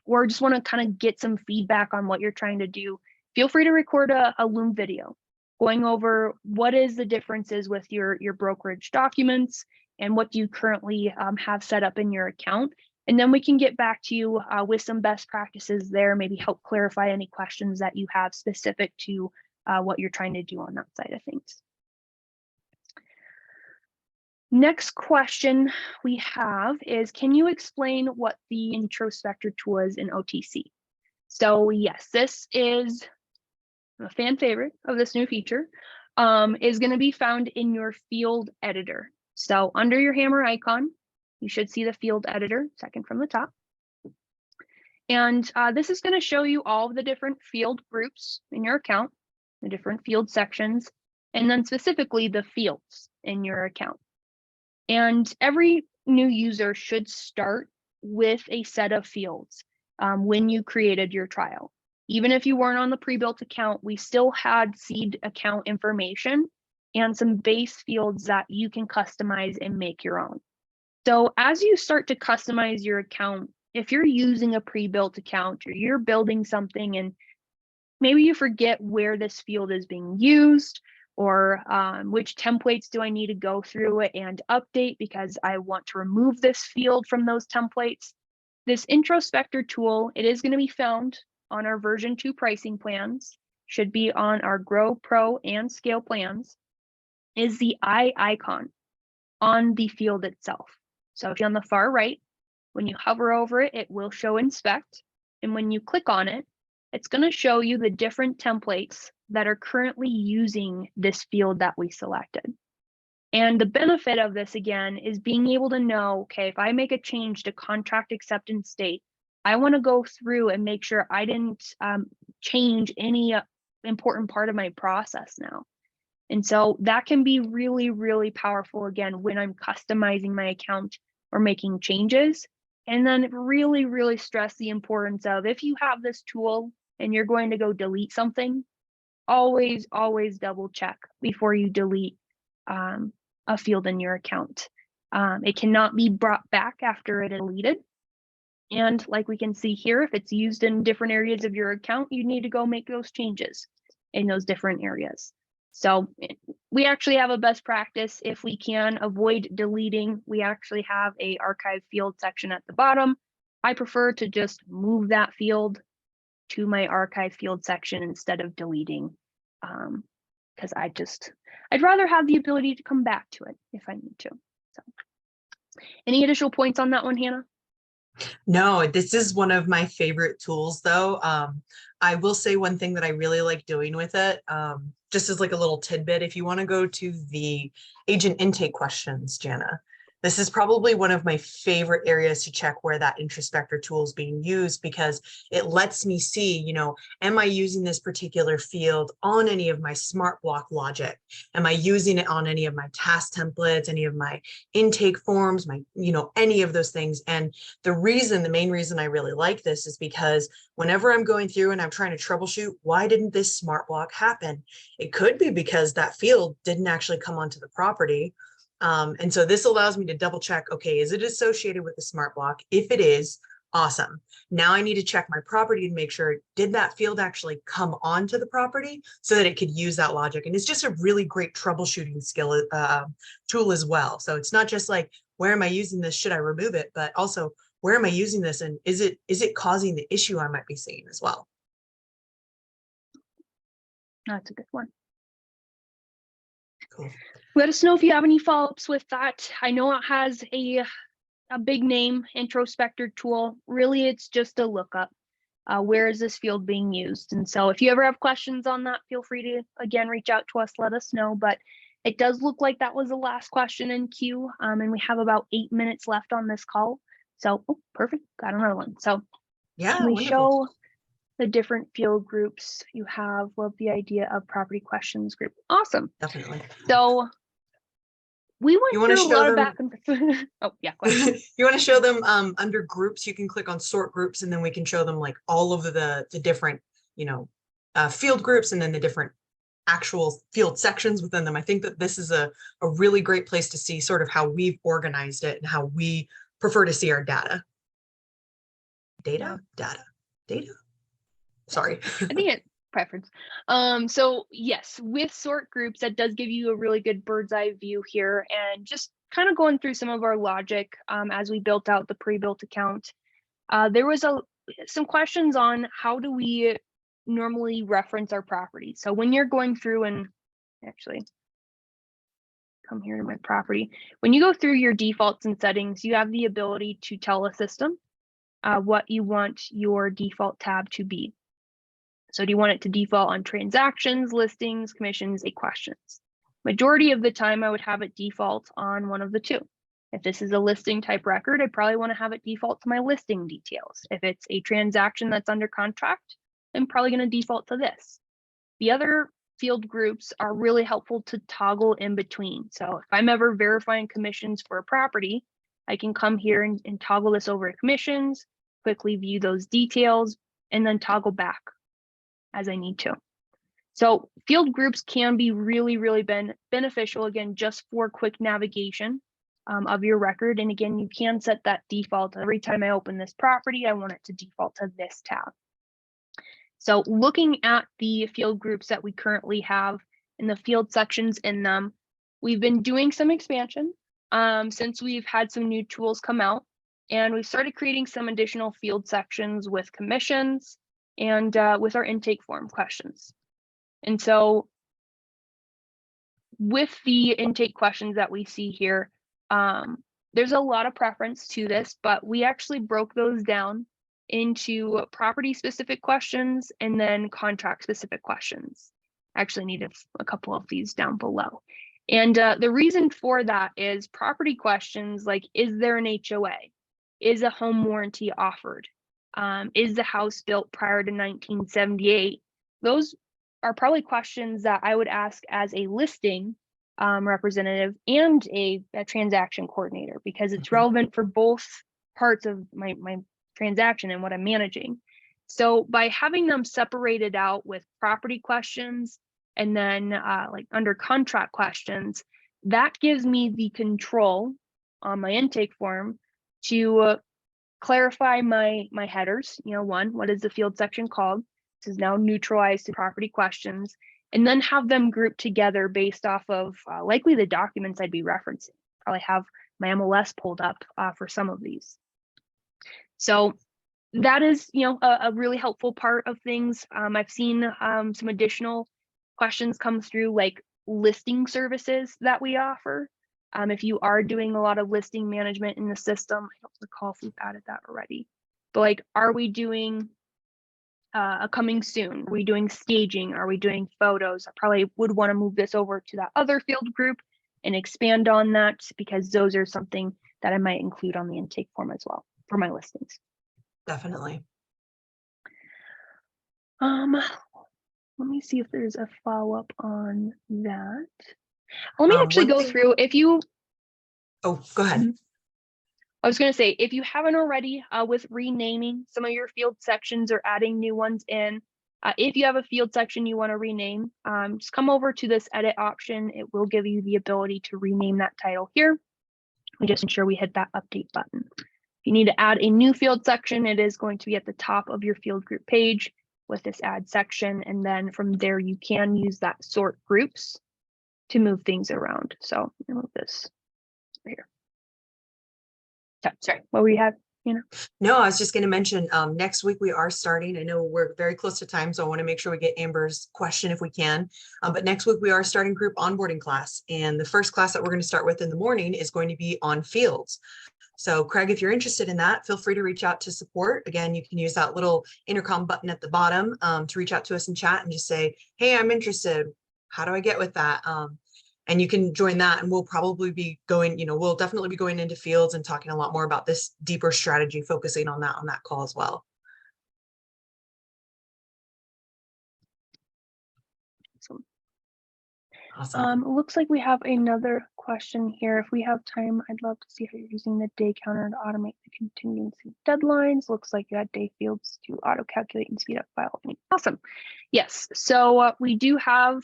Speaker 1: or just want to kind of get some feedback on what you're trying to do, feel free to record a Loom video going over what is the differences with your brokerage documents and what do you currently have set up in your account. And then we can get back to you with some best practices there, maybe help clarify any questions that you have specific to what you're trying to do on that side of things. Next question we have is, can you explain what the Introspector tool is in OTC? So yes, this is a fan favorite of this new feature, is going to be found in your field editor. So under your hammer icon, you should see the field editor, second from the top. And this is going to show you all of the different field groups in your account, the different field sections, and then specifically the fields in your account. And every new user should start with a set of fields when you created your trial. Even if you weren't on the pre-built account, we still had seed account information and some base fields that you can customize and make your own. So as you start to customize your account, if you're using a pre-built account or you're building something and maybe you forget where this field is being used, or which templates do I need to go through and update because I want to remove this field from those templates. This Introspector tool, it is going to be found on our version 2 pricing plans, should be on our Grow, Pro, and Scale plans, is the eye icon on the field itself. So if you're on the far right, when you hover over it, it will show Inspect. And when you click on it, it's going to show you the different templates that are currently using this field that we selected. And the benefit of this, again, is being able to know, okay, if I make a change to contract acceptance date, I want to go through and make sure I didn't change any important part of my process now. And so that can be really, really powerful, again, when I'm customizing my account or making changes. And then really, really stress the importance of, if you have this tool and you're going to go delete something, always double check before you delete a field in your account. It cannot be brought back after it is deleted. And like we can see here, if it's used in different areas of your account, you need to go make those changes in those different areas. So we actually have a best practice. If we can avoid deleting, we actually have a archive field section at the bottom. I prefer to just move that field to my archive field section instead of deleting, because I'd rather have the ability to come back to it if I need to. So any additional points on that one, Hannah?
Speaker 2: No, this is one of my favorite tools though. I will say one thing that I really like doing with it, just as like a little tidbit, if you want to go to the agent intake questions, Jana, This is probably one of my favorite areas to check where that Introspector tool is being used, because it lets me see, am I using this particular field on any of my smart block logic? Am I using it on any of my task templates, any of my intake forms, any of those things? And the main reason I really like this is because whenever I'm going through and I'm trying to troubleshoot, why didn't this smart block happen? It could be because that field didn't actually come onto the property. And so this allows me to double check, okay, is it associated with the smart block? If it is, awesome. Now I need to check my property to make sure, did that field actually come onto the property so that it could use that logic? And it's just a really great troubleshooting skill tool as well. So it's not just like, where am I using this? Should I remove it? But also, where am I using this? And is it causing the issue I might be seeing as well?
Speaker 1: That's a good one.
Speaker 2: Cool.
Speaker 1: Let us know if you have any follow-ups with that. I know it has a big name, Introspector tool. Really, it's just a lookup. Where is this field being used? And so if you ever have questions on that, feel free to, again, reach out to us, let us know. But it does look like that was the last question in queue. And we have about 8 minutes left on this call. So, perfect, got another one. So
Speaker 2: yeah,
Speaker 1: we
Speaker 2: wonderful.
Speaker 1: show the different field groups you have. Love the idea of property questions group. Awesome.
Speaker 2: Definitely.
Speaker 1: So we went through a lot of back and forth. Oh, yeah, go ahead.
Speaker 2: You want to show them under groups? You can click on sort groups, and then we can show them like all of the different, field groups, and then the different actual field sections within them. I think that this is a really great place to see sort of how we've organized it and how we prefer to see our data. Data. Sorry.
Speaker 1: I think it's preference. So yes, with sort groups, that does give you a really good bird's eye view here, and just kind of going through some of our logic as we built out the pre-built account. There was some questions on how do we normally reference our property. So when you're going through and actually come here to my property, when you go through your defaults and settings, you have the ability to tell a system what you want your default tab to be. So do you want it to default on transactions, listings, commissions, questions? Majority of the time, I would have it default on one of the two. If this is a listing type record, I probably want to have it default to my listing details. If it's a transaction that's under contract, I'm probably going to default to this. The other field groups are really helpful to toggle in between. So if I'm ever verifying commissions for a property, I can come here and toggle this over to commissions, quickly view those details, and then toggle back as I need to. So field groups can be really, really beneficial, again, just for quick navigation of your record. And again, you can set that default. Every time I open this property, I want it to default to this tab. So looking at the field groups that we currently have and the field sections in them, we've been doing some expansion since we've had some new tools come out, and we've started creating some additional field sections with commissions and with our intake form questions. And so with the intake questions that we see here, there's a lot of preference to this, but we actually broke those down into property specific questions and then contract specific questions. I actually needed a couple of these down below. And the reason for that is property questions like, is there an HOA? Is a home warranty offered? Is the house built prior to 1978? Those are probably questions that I would ask as a listing representative and a transaction coordinator, because it's relevant for both parts of my transaction and what I'm managing. So by having them separated out with property questions and then like under contract questions, that gives me the control on my intake form to clarify my headers. One, what is the field section called? This is now neutralized to property questions, and then have them grouped together based off of likely the documents I'd be referencing. Probably have my MLS pulled up for some of these. So that is, a really helpful part of things. I've seen some additional questions come through, like listing services that we offer. If you are doing a lot of listing management in the system, I don't recall if we've added that already, but like, are we doing a coming soon? Are we doing staging? Are we doing photos? I probably would want to move this over to that other field group and expand on that, because those are something that I might include on the intake form as well for my listings.
Speaker 2: Definitely.
Speaker 1: Let me see if there's a follow-up on that. Let me actually
Speaker 2: One
Speaker 1: go
Speaker 2: thing-
Speaker 1: through, if you,
Speaker 2: Oh, go ahead.
Speaker 1: I was going to say, if you haven't already with renaming some of your field sections or adding new ones in, if you have a field section you want to rename, just come over to this edit option. It will give you the ability to rename that title here. We just ensure we hit that update button. If you need to add a new field section, it is going to be at the top of your field group page with this add section. And then from there, you can use that sort groups to move things around. So move this right here. Sorry, what we had,
Speaker 2: No, I was just going to mention next week we are starting. I know we're very close to time, so I want to make sure we get Amber's question if we can. But next week we are starting group onboarding class. And the first class that we're going to start with in the morning is going to be on fields. So Craig, if you're interested in that, feel free to reach out to support. Again, you can use that little intercom button at the bottom to reach out to us in chat and just say, hey, I'm interested. How do I get with that? And you can join that, and we'll probably be going, we'll definitely be going into fields and talking a lot more about this deeper strategy, focusing on that call as well. Awesome.
Speaker 1: Looks like we have another question here. If we have time, I'd love to see how you're using the day counter to automate the contingency deadlines. Looks like you had day fields to auto calculate and speed up file opening. Awesome. Yes. So we do have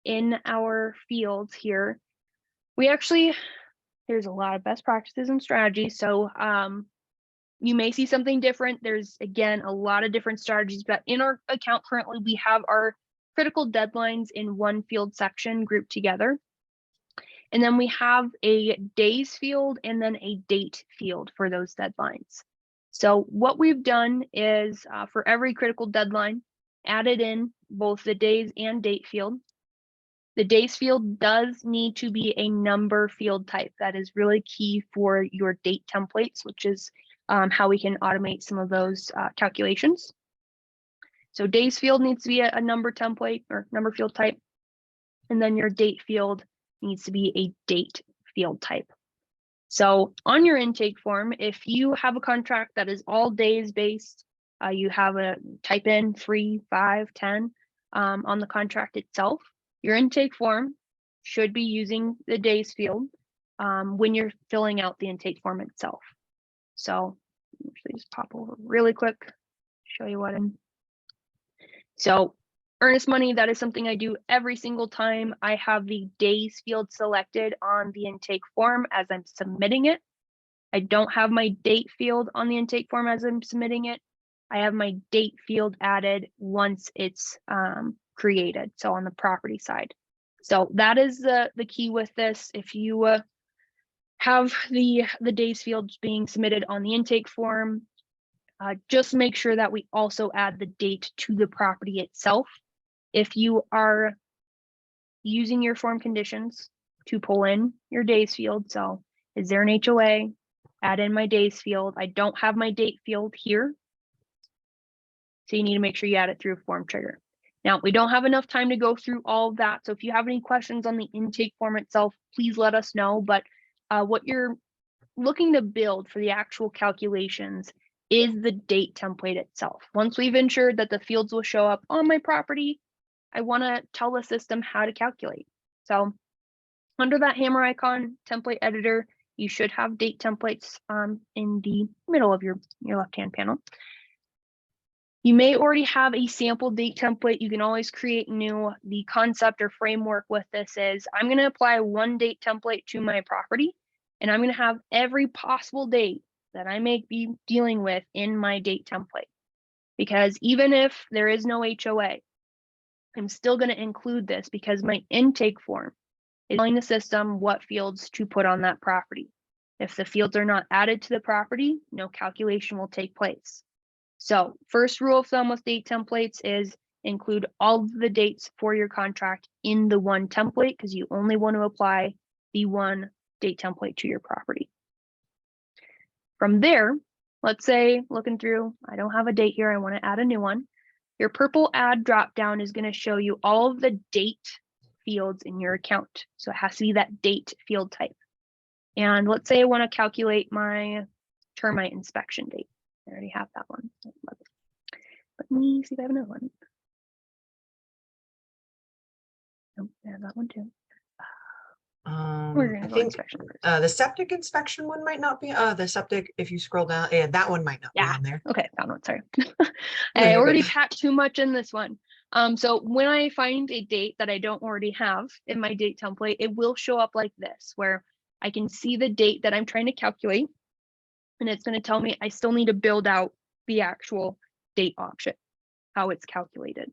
Speaker 1: in our fields here, there's a lot of best practices and strategies. So you may see something different. There's, again, a lot of different strategies, but in our account currently, we have our critical deadlines in one field section grouped together. And then we have a days field and then a date field for those deadlines. So what we've done is for every critical deadline, added in both the days and date field. The days field does need to be a number field type. That is really key for your date templates, which is how we can automate some of those calculations. So days field needs to be a number template or number field type. And then your date field needs to be a date field type. So on your intake form, if you have a contract that is all days based, you have a type in 3, 5, 10 on the contract itself. Your intake form should be using the days field when you're filling out the intake form itself. So actually just pop over really quick, show you what I'm. So earnest money, that is something I do every single time I have the days field selected on the intake form as I'm submitting it. I don't have my date field on the intake form as I'm submitting it. I have my date field added once it's created, so on the property side. So that is the key with this. If you have the days fields being submitted on the intake form, just make sure that we also add the date to the property itself. If you are using your form conditions to pull in your days field, so is there an HOA? Add in my days field. I don't have my date field here, so you need to make sure you add it through a form trigger. Now, we don't have enough time to go through all of that, so if you have any questions on the intake form itself, please let us know. But what you're looking to build for the actual calculations is the date template itself. Once we've ensured that the fields will show up on my property, I want to tell the system how to calculate. So under that hammer icon, template editor, you should have date templates in the middle of your left-hand panel. You may already have a sample date template. You can always create new. The concept or framework with this is I'm going to apply one date template to my property, and I'm going to have every possible date that I may be dealing with in my date template. Because even if there is no HOA, I'm still going to include this because my intake form is telling the system what fields to put on that property. If the fields are not added to the property, no calculation will take place. So first rule of thumb with date templates is include all of the dates for your contract in the one template, because you only want to apply the one date template to your property. From there, let's say looking through, I don't have a date here, I want to add a new one. Your purple add dropdown is going to show you all of the date fields in your account. So it has to be that date field type. And let's say I want to calculate my termite inspection date. I already have that one. Let me see if I have another one. Nope, I have that one too. We're gonna
Speaker 2: I
Speaker 1: go
Speaker 2: think
Speaker 1: inspection first.
Speaker 2: the septic inspection one might not be, the septic, if you scroll down, yeah, that one might not be
Speaker 1: Yeah.
Speaker 2: on there.
Speaker 1: Okay, that one, sorry.
Speaker 2: No,
Speaker 1: I
Speaker 2: you're
Speaker 1: already
Speaker 2: good.
Speaker 1: packed too much in this one. So when I find a date that I don't already have in my date template, it will show up like this, where I can see the date that I'm trying to calculate, and it's going to tell me I still need to build out the actual date option, how it's calculated.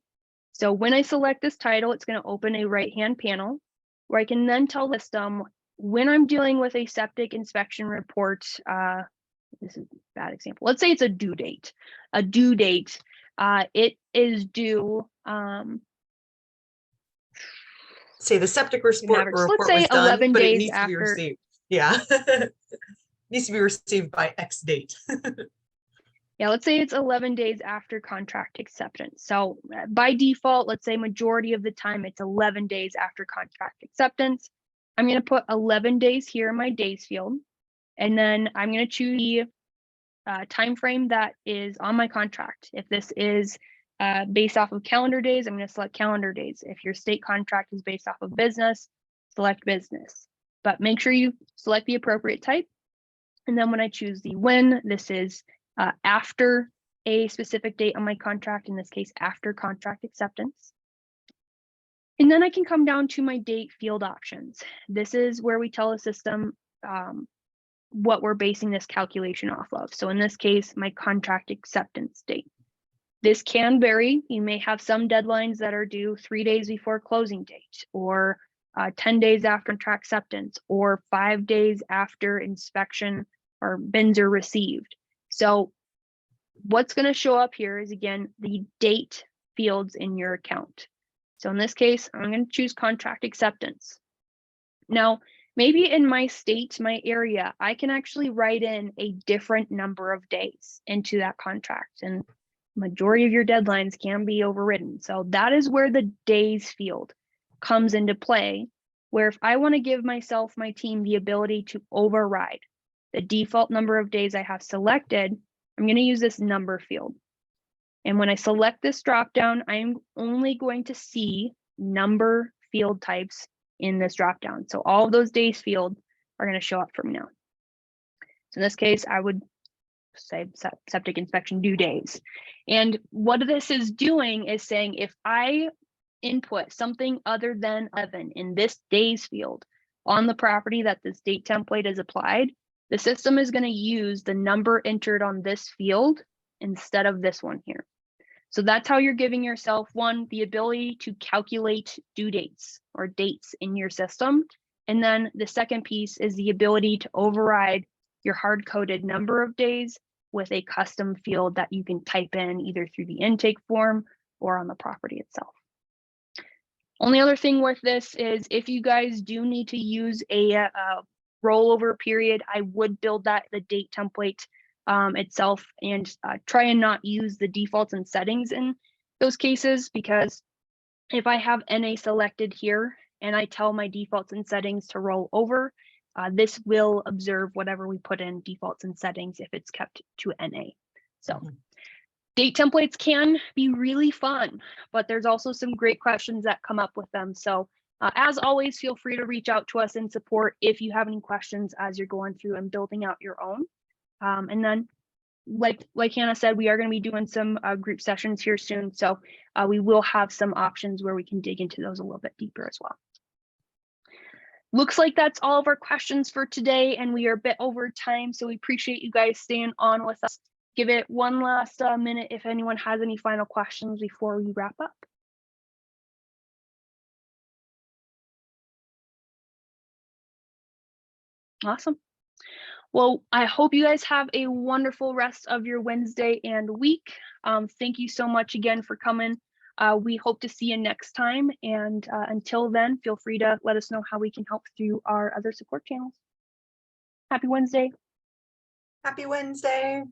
Speaker 1: So when I select this title, it's going to open a right-hand panel where I can then tell the system when I'm dealing with a septic inspection report. This is a bad example. Let's say it's a due date. A due date. It is due.
Speaker 2: Say the septic report
Speaker 1: Let's say
Speaker 2: was done,
Speaker 1: 11
Speaker 2: but it
Speaker 1: days
Speaker 2: needs to be
Speaker 1: after.
Speaker 2: received. Yeah. Needs to be received by X date.
Speaker 1: Yeah, let's say it's 11 days after contract acceptance. So by default, let's say majority of the time it's 11 days after contract acceptance. I'm going to put 11 days here in my days field, and then I'm going to choose the time frame that is on my contract. If this is based off of calendar days, I'm going to select calendar days. If your state contract is based off of business, select business. But make sure you select the appropriate type. And then when I choose the when, this is after a specific date on my contract, in this case, after contract acceptance. And then I can come down to my date field options. This is where we tell the system what we're basing this calculation off of. So in this case, my contract acceptance date. This can vary. You may have some deadlines that are due 3 days before closing date, or 10 days after contract acceptance, or 5 days after inspection or bins are received. So what's going to show up here is, again, the date fields in your account. So in this case, I'm going to choose contract acceptance. Now, maybe in my state, my area, I can actually write in a different number of days into that contract, and majority of your deadlines can be overridden. So that is where the days field comes into play, where if I want to give myself, my team, the ability to override the default number of days I have selected, I'm going to use this number field. And when I select this dropdown, I'm only going to see number field types in this dropdown. So all of those days field are going to show up for me now. So in this case, I would say septic inspection due days. And what this is doing is saying, if I input something other than 11 in this days field on the property that this date template is applied, the system is going to use the number entered on this field instead of this one here. So that's how you're giving yourself, one, the ability to calculate due dates or dates in your system. And then the second piece is the ability to override your hard-coded number of days with a custom field that you can type in either through the intake form or on the property itself. Only other thing with this is, if you guys do need to use a rollover period, I would build that the date template itself, and try and not use the defaults and settings in those cases, because if I have NA selected here and I tell my defaults and settings to roll over, this will observe whatever we put in defaults and settings if it's kept to NA. So date templates can be really fun, but there's also some great questions that come up with them. So as always, feel free to reach out to us in support if you have any questions as you're going through and building out your own. And then, like Hannah said, we are going to be doing some group sessions here soon. So we will have some options where we can dig into those a little bit deeper as well. Looks like that's all of our questions for today, and we are a bit over time. So we appreciate you guys staying on with us. Give it one last minute if anyone has any final questions before we wrap up. Awesome. Well, I hope you guys have a wonderful rest of your Wednesday and week. Thank you so much again for coming. We hope to see you next time. And until then, feel free to let us know how we can help through our other support channels. Happy Wednesday.
Speaker 2: Happy Wednesday.